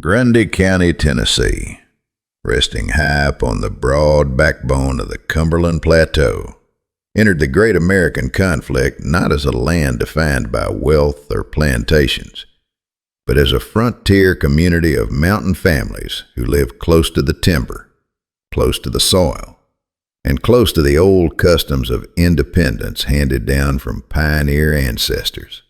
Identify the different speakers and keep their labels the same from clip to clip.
Speaker 1: Grundy County, Tennessee, resting high upon the broad backbone of the Cumberland Plateau, entered the great American conflict not as a land defined by wealth or plantations, but as a frontier community of mountain families who lived close to the timber, close to the soil, and close to the old customs of independence handed down from pioneer ancestors.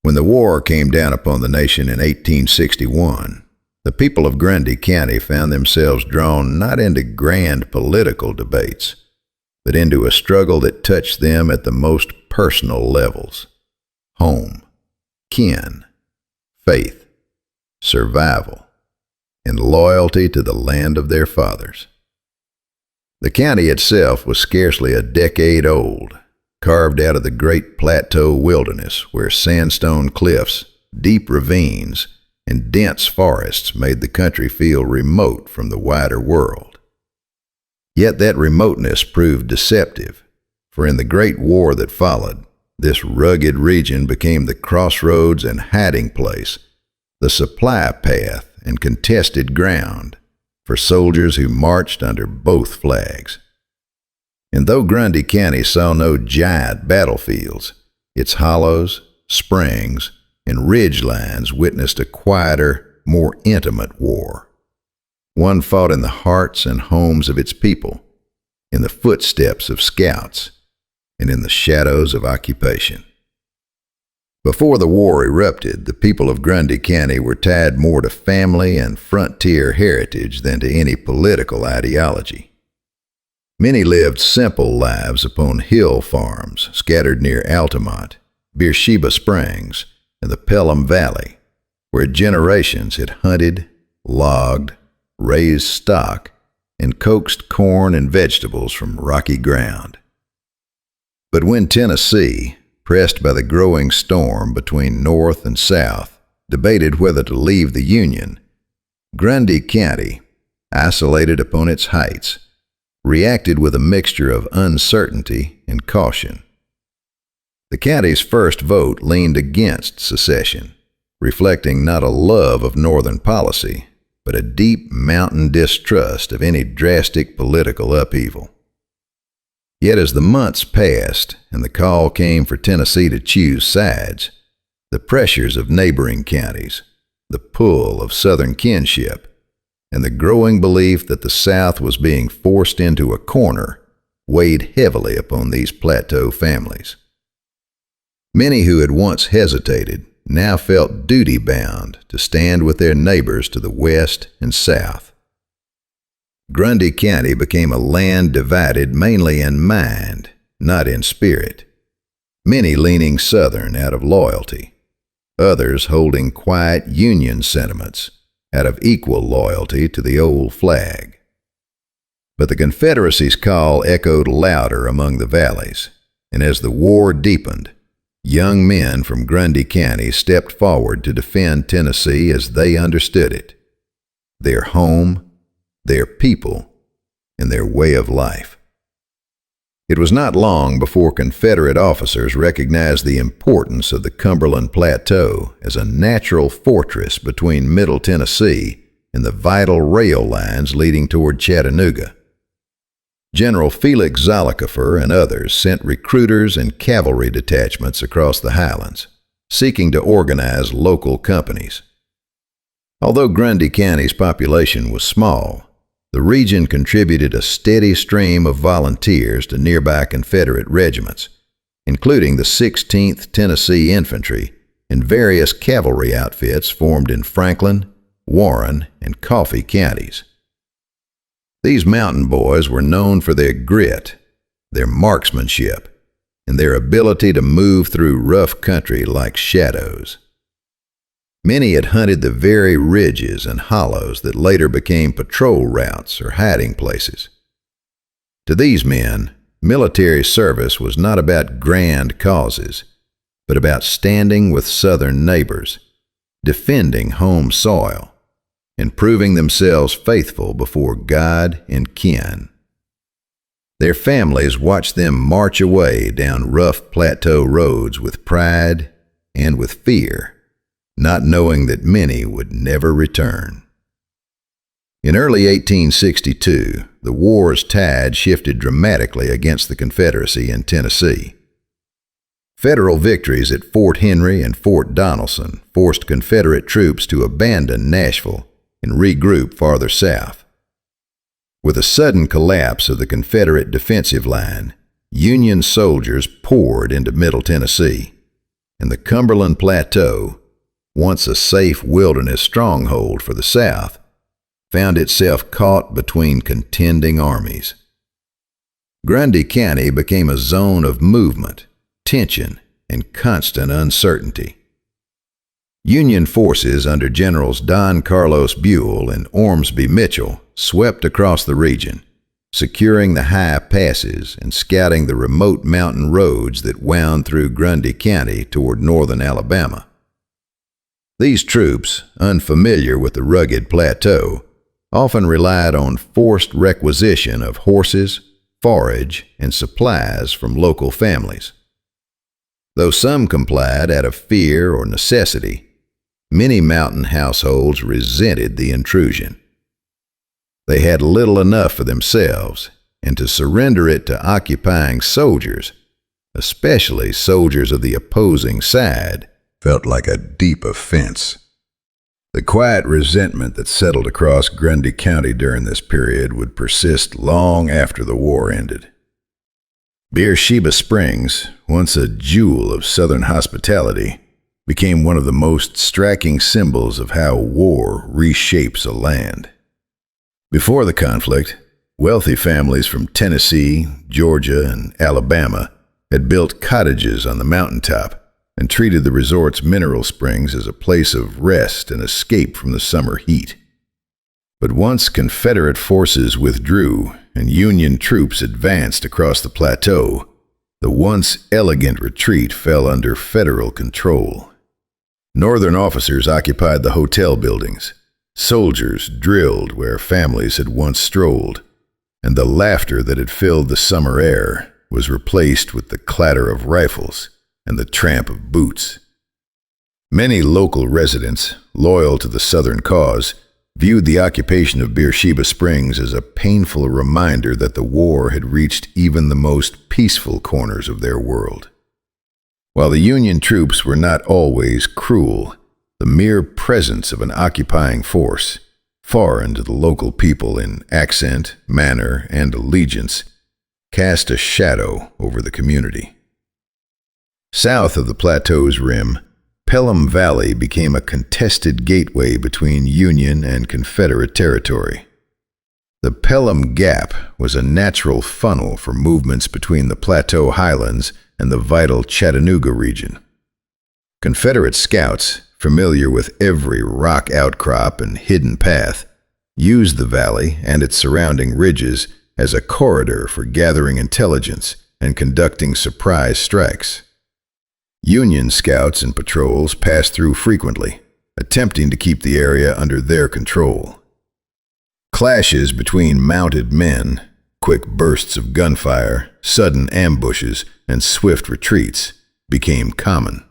Speaker 1: When the war came down upon the nation in 1861, the people of Grundy County found themselves drawn not into grand political debates, but into a struggle that touched them at the most personal levels: home, kin, faith, survival, and loyalty to the land of their fathers. The county itself was scarcely a decade old, carved out of the great Plateau wilderness where sandstone cliffs, deep ravines, and dense forests made the country feel remote from the wider world. Yet that remoteness proved deceptive, for in the great war that followed, this rugged region became the crossroads and hiding place, the supply path and contested ground for soldiers who marched under both flags. And though Grundy County saw no giant battlefields, its hollows, springs, and ridge lines witnessed a quieter, more intimate war. One fought in the hearts and homes of its people, in the footsteps of scouts, and in the shadows of occupation. Before the war erupted, the people of Grundy County were tied more to family and frontier heritage than to any political ideology. Many lived simple lives upon hill farms scattered near Altamont, Beersheba Springs, and the Pelham Valley, where generations had hunted, logged, raised stock, and coaxed corn and vegetables from rocky ground. But when Tennessee, pressed by the growing storm between North and South, debated whether to leave the Union, Grundy County, isolated upon its heights, reacted with a mixture of uncertainty and caution. The county's first vote leaned against secession, reflecting not a love of Northern policy, but a deep mountain distrust of any drastic political upheaval. Yet as the months passed and the call came for Tennessee to choose sides, the pressures of neighboring counties, the pull of Southern kinship, and the growing belief that the South was being forced into a corner weighed heavily upon these Plateau families. Many who had once hesitated now felt duty-bound to stand with their neighbors to the west and south. Grundy County became a land divided mainly in mind, not in spirit, many leaning Southern out of loyalty, others holding quiet Union sentiments out of equal loyalty to the old flag. But the Confederacy's call echoed louder among the valleys, and as the war deepened, young men from Grundy County stepped forward to defend Tennessee as they understood it, their home, their people, and their way of life. It was not long before Confederate officers recognized the importance of the Cumberland Plateau as a natural fortress between Middle Tennessee and the vital rail lines leading toward Chattanooga. General Felix Zollicoffer and others sent recruiters and cavalry detachments across the highlands, seeking to organize local companies. Although Grundy County's population was small, the region contributed a steady stream of volunteers to nearby Confederate regiments, including the 16th Tennessee Infantry and various cavalry outfits formed in Franklin, Warren, and Coffee counties. These mountain boys were known for their grit, their marksmanship, and their ability to move through rough country like shadows. Many had hunted the very ridges and hollows that later became patrol routes or hiding places. To these men, military service was not about grand causes, but about standing with Southern neighbors, defending home soil, and proving themselves faithful before God and kin. Their families watched them march away down rough plateau roads with pride and with fear, not knowing that many would never return. In early 1862, the war's tide shifted dramatically against the Confederacy in Tennessee. Federal victories at Fort Henry and Fort Donelson forced Confederate troops to abandon Nashville and regroup farther south. With a sudden collapse of the Confederate defensive line, Union soldiers poured into Middle Tennessee, and the Cumberland Plateau, once a safe wilderness stronghold for the South, found itself caught between contending armies. Grundy County became a zone of movement, tension, and constant uncertainty. Union forces under Generals Don Carlos Buell and Ormsby Mitchell swept across the region, securing the high passes and scouting the remote mountain roads that wound through Grundy County toward northern Alabama. These troops, unfamiliar with the rugged plateau, often relied on forced requisition of horses, forage, and supplies from local families. Though some complied out of fear or necessity, many mountain households resented the intrusion. They had little enough for themselves, and to surrender it to occupying soldiers, especially soldiers of the opposing side, felt like a deep offense. The quiet resentment that settled across Grundy County during this period would persist long after the war ended. Beersheba Springs, once a jewel of Southern hospitality, became one of the most striking symbols of how war reshapes a land. Before the conflict, wealthy families from Tennessee, Georgia, and Alabama had built cottages on the mountaintop and treated the resort's mineral springs as a place of rest and escape from the summer heat. But once Confederate forces withdrew and Union troops advanced across the plateau, the once elegant retreat fell under Federal control. Northern officers occupied the hotel buildings, soldiers drilled where families had once strolled, and the laughter that had filled the summer air was replaced with the clatter of rifles and the tramp of boots. Many local residents, loyal to the Southern cause, viewed the occupation of Beersheba Springs as a painful reminder that the war had reached even the most peaceful corners of their world. While the Union troops were not always cruel, the mere presence of an occupying force, foreign to the local people in accent, manner, and allegiance, cast a shadow over the community. South of the plateau's rim, Pelham Valley became a contested gateway between Union and Confederate territory. The Pelham Gap was a natural funnel for movements between the Plateau highlands and the vital Chattanooga region. Confederate scouts, familiar with every rock outcrop and hidden path, used the valley and its surrounding ridges as a corridor for gathering intelligence and conducting surprise strikes. Union scouts and patrols passed through frequently, attempting to keep the area under their control. Clashes between mounted men, quick bursts of gunfire, sudden ambushes, and swift retreats became common.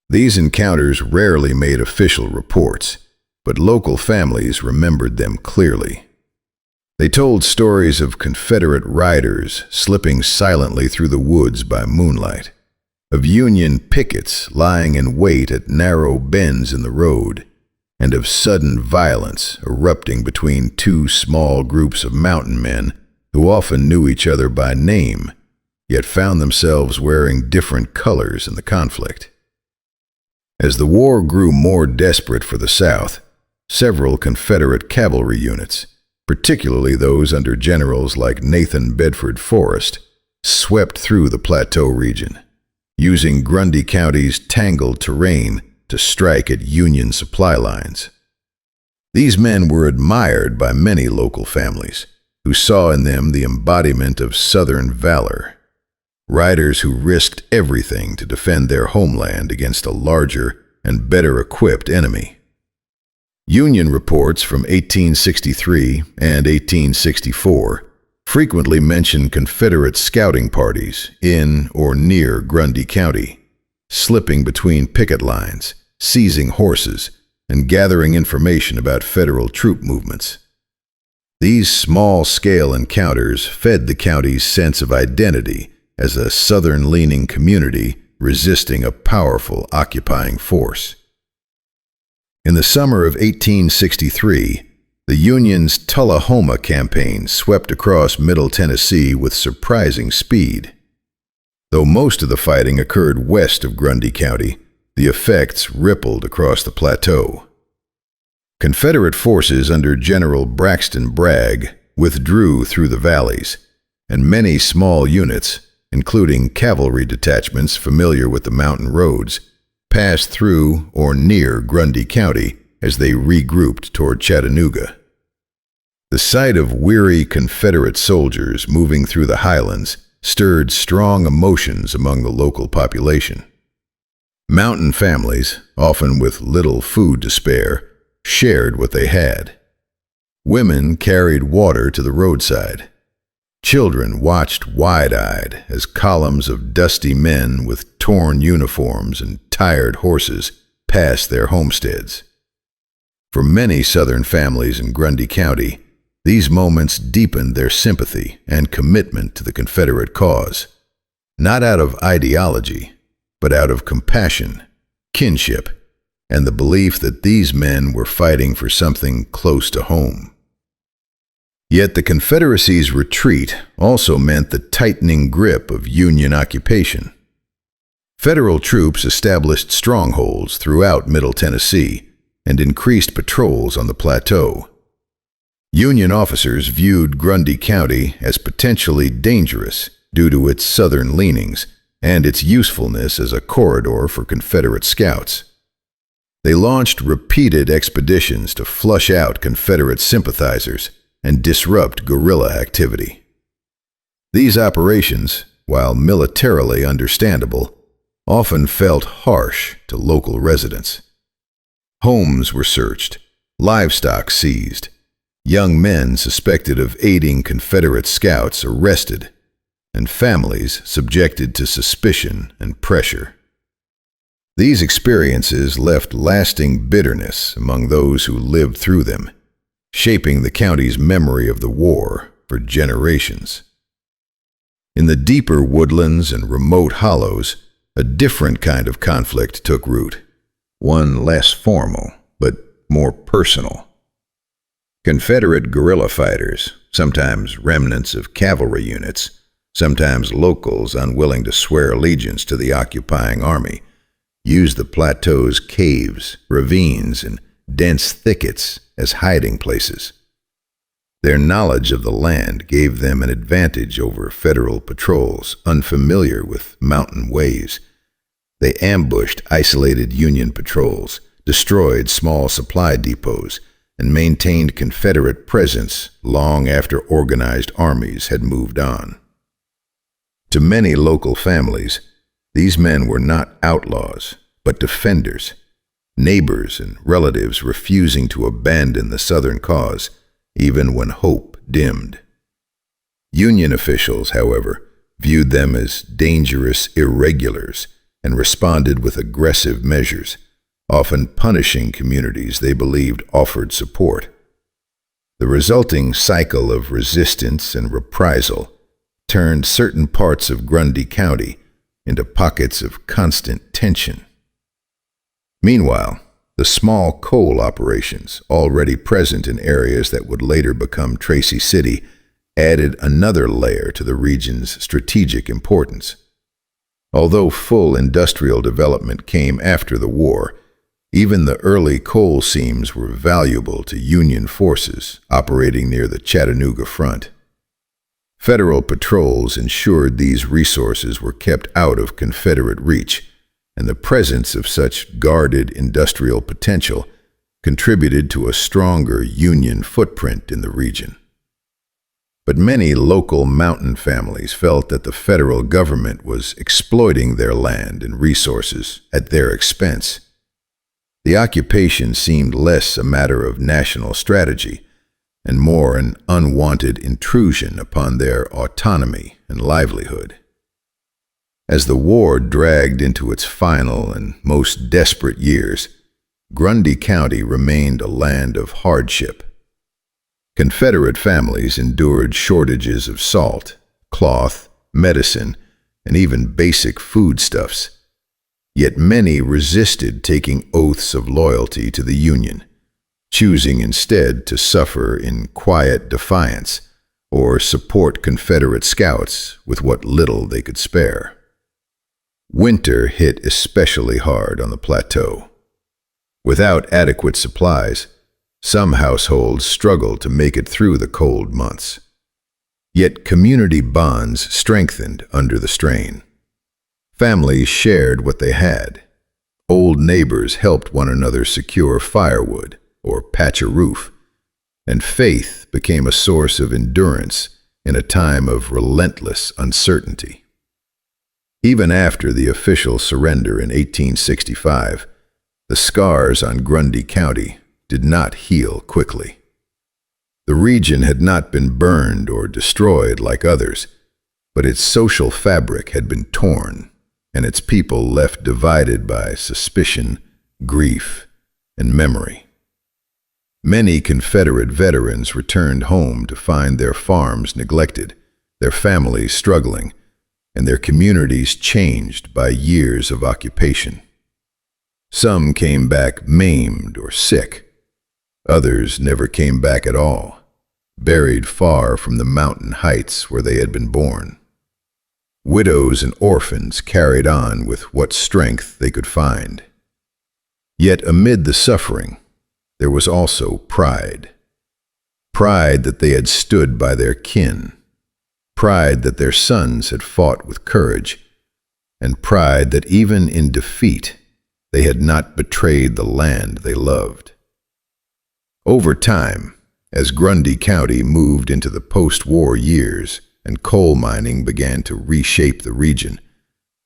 Speaker 1: These encounters rarely made official reports, but local families remembered them clearly. They told stories of Confederate riders slipping silently through the woods by moonlight, of Union pickets lying in wait at narrow bends in the road, and of sudden violence erupting between two small groups of mountain men who often knew each other by name, yet found themselves wearing different colors in the conflict. As the war grew more desperate for the South, several Confederate cavalry units, particularly those under generals like Nathan Bedford Forrest, swept through the Plateau region, using Grundy County's tangled terrain to strike at Union supply lines. These men were admired by many local families, who saw in them the embodiment of Southern valor, riders who risked everything to defend their homeland against a larger and better equipped enemy. Union reports from 1863 and 1864 frequently mention Confederate scouting parties in or near Grundy County, slipping between picket lines seizing horses, and gathering information about federal troop movements. These small-scale encounters fed the county's sense of identity as a southern-leaning community resisting a powerful occupying force. In the summer of 1863, the Union's Tullahoma campaign swept across Middle Tennessee with surprising speed. Though most of the fighting occurred west of Grundy County, the effects rippled across the Plateau. Confederate forces under General Braxton Bragg withdrew through the valleys, and many small units, including cavalry detachments familiar with the mountain roads, passed through or near Grundy County as they regrouped toward Chattanooga. The sight of weary Confederate soldiers moving through the highlands stirred strong emotions among the local population. Mountain families, often with little food to spare, shared what they had. Women carried water to the roadside. Children watched wide-eyed as columns of dusty men with torn uniforms and tired horses passed their homesteads. For many Southern families in Grundy County, these moments deepened their sympathy and commitment to the Confederate cause, not out of ideology, but out of compassion, kinship, and the belief that these men were fighting for something close to home. Yet the Confederacy's retreat also meant the tightening grip of Union occupation. Federal troops established strongholds throughout Middle Tennessee and increased patrols on the Plateau. Union officers viewed Grundy County as potentially dangerous due to its southern leanings and its usefulness as a corridor for Confederate scouts. They launched repeated expeditions to flush out Confederate sympathizers and disrupt guerrilla activity. These operations, while militarily understandable, often felt harsh to local residents. Homes were searched, livestock seized, young men suspected of aiding Confederate scouts arrested, and families subjected to suspicion and pressure. These experiences left lasting bitterness among those who lived through them, shaping the county's memory of the war for generations. In the deeper woodlands and remote hollows, a different kind of conflict took root, one less formal but more personal. Confederate guerrilla fighters, sometimes remnants of cavalry units, sometimes locals unwilling to swear allegiance to the occupying army, used the plateau's caves, ravines, and dense thickets as hiding places. Their knowledge of the land gave them an advantage over federal patrols unfamiliar with mountain ways. They ambushed isolated Union patrols, destroyed small supply depots, and maintained Confederate presence long after organized armies had moved on. To many local families, these men were not outlaws, but defenders, neighbors and relatives refusing to abandon the Southern cause, even when hope dimmed. Union officials, however, viewed them as dangerous irregulars and responded with aggressive measures, often punishing communities they believed offered support. The resulting cycle of resistance and reprisal turned certain parts of Grundy County into pockets of constant tension. Meanwhile, the small coal operations already present in areas that would later become Tracy City added another layer to the region's strategic importance. Although full industrial development came after the war, even the early coal seams were valuable to Union forces operating near the Chattanooga front. Federal patrols ensured these resources were kept out of Confederate reach, and the presence of such guarded industrial potential contributed to a stronger Union footprint in the region. But many local mountain families felt that the federal government was exploiting their land and resources at their expense. The occupation seemed less a matter of national strategy and more an unwanted intrusion upon their autonomy and livelihood. As the war dragged into its final and most desperate years, Grundy County remained a land of hardship. Confederate families endured shortages of salt, cloth, medicine, and even basic foodstuffs. Yet many resisted taking oaths of loyalty to the Union, choosing instead to suffer in quiet defiance or support Confederate scouts with what little they could spare. Winter hit especially hard on the Plateau. Without adequate supplies, some households struggled to make it through the cold months. Yet community bonds strengthened under the strain. Families shared what they had. Old neighbors helped one another secure firewood or patch a roof, and faith became a source of endurance in a time of relentless uncertainty. Even after the official surrender in 1865, the scars on Grundy County did not heal quickly. The region had not been burned or destroyed like others, but its social fabric had been torn, and its people left divided by suspicion, grief, and memory. Many Confederate veterans returned home to find their farms neglected, their families struggling, and their communities changed by years of occupation. Some came back maimed or sick. Others never came back at all, buried far from the mountain heights where they had been born. Widows and orphans carried on with what strength they could find. Yet amid the suffering, there was also pride. Pride that they had stood by their kin. Pride that their sons had fought with courage, and pride that even in defeat they had not betrayed the land they loved. Over time, as Grundy County moved into the post-war years and coal mining began to reshape the region,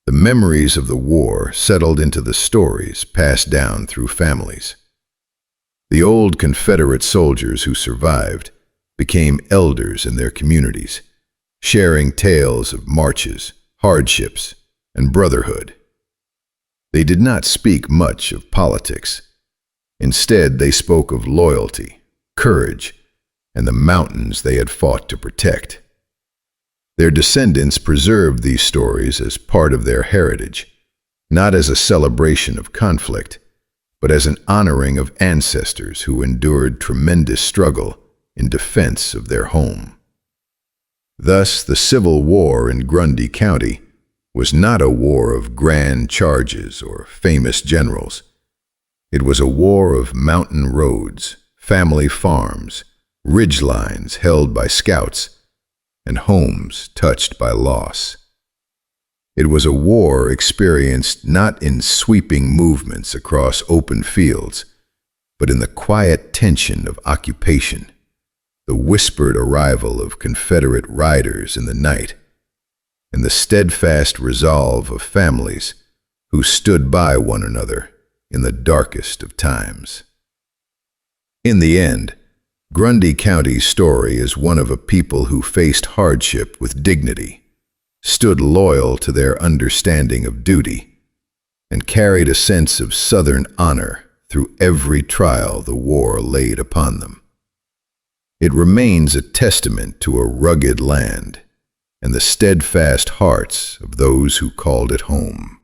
Speaker 1: the memories of the war settled into the stories passed down through families. The old Confederate soldiers who survived became elders in their communities, sharing tales of marches, hardships, and brotherhood. They did not speak much of politics. Instead, they spoke of loyalty, courage, and the mountains they had fought to protect. Their descendants preserved these stories as part of their heritage, not as a celebration of conflict, but as an honoring of ancestors who endured tremendous struggle in defense of their home. Thus, the Civil War in Grundy County was not a war of grand charges or famous generals. It was a war of mountain roads, family farms, ridgelines held by scouts, and homes touched by loss. It was a war experienced not in sweeping movements across open fields, but in the quiet tension of occupation, the whispered arrival of Confederate riders in the night, and the steadfast resolve of families who stood by one another in the darkest of times. In the end, Grundy County's story is one of a people who faced hardship with dignity, stood loyal to their understanding of duty, and carried a sense of Southern honor through every trial the war laid upon them. It remains a testament to a rugged land and the steadfast hearts of those who called it home.